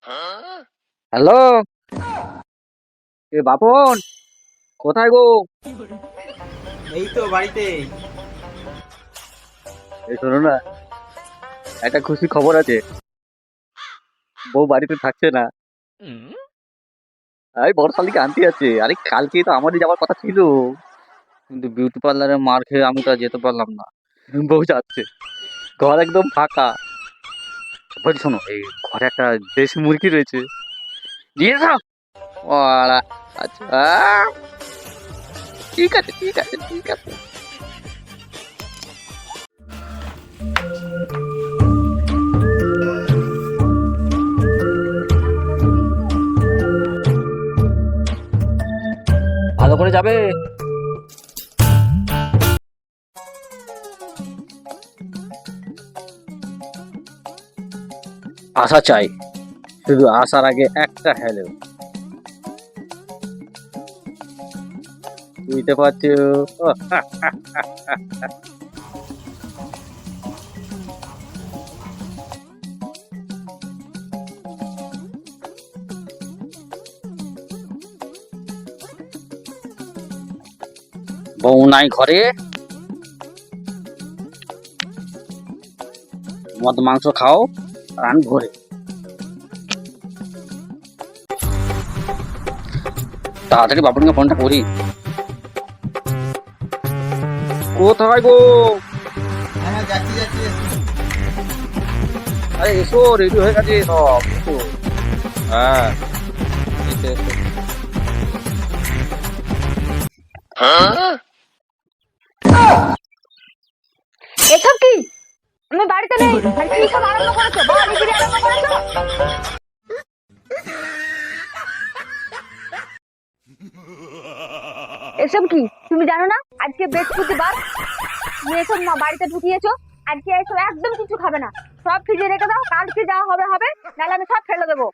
Hello, এ বাপন, কোথায় গো? এই তো বাড়িতে। এই শোনো না, একটা খুশি খবর আছে। বউ বাড়িতে থাকছে না। এই বড় শালিকে আনতে আছে। আরে কালকেই তো আমারই যাওয়ার কথা ছিল, কিন্তু বিউটি পার্লারে মার খেয়ে আমি তো আর যেতে পারলাম না। বউ যাচ্ছে, ঘর একদম ফাঁকা। বলছি শোনো, এই ঘরে একটা দেশি মুরগি রয়েছে, দিয়ে দাও। ওরা, আচ্ছা, ঠিক আছে, ঠিক আছে, ঠিক আছে। ভালো করে যাবে। আশা চাই, শুধু আসার আগে একটা হ্যালো, বুঝতে পারছো? বউ নাই ঘরে, মদ মাংস খাও, রান ভরে। তাড়াতাড়ি বাবুকে ফোনটা করি। কোথায় গো? হ্যাঁ হ্যাঁ, যাচ্ছি যাচ্ছি যাচ্ছি। আরে এসো, রেডি হয়ে গেছে সব, এসো। হ্যাঁ, এসো, এসো। এসব কি? আমি বাড়িতে নেই আর কি সব আরম্ভ করেছো? বাড়িগিরি আরম্ভ করেছো? এসব কি তুমি জানো না আজকে বৃহস্পতিবার? তুমি এসব বাড়িতে ঢুকিয়েছো। আজকে এসব একদম কিছু খাবে না, সব ফ্রিজে রেখে দাও, কালকে যা হবে হবে, নাহলে আমি সব ফেলে দেবো।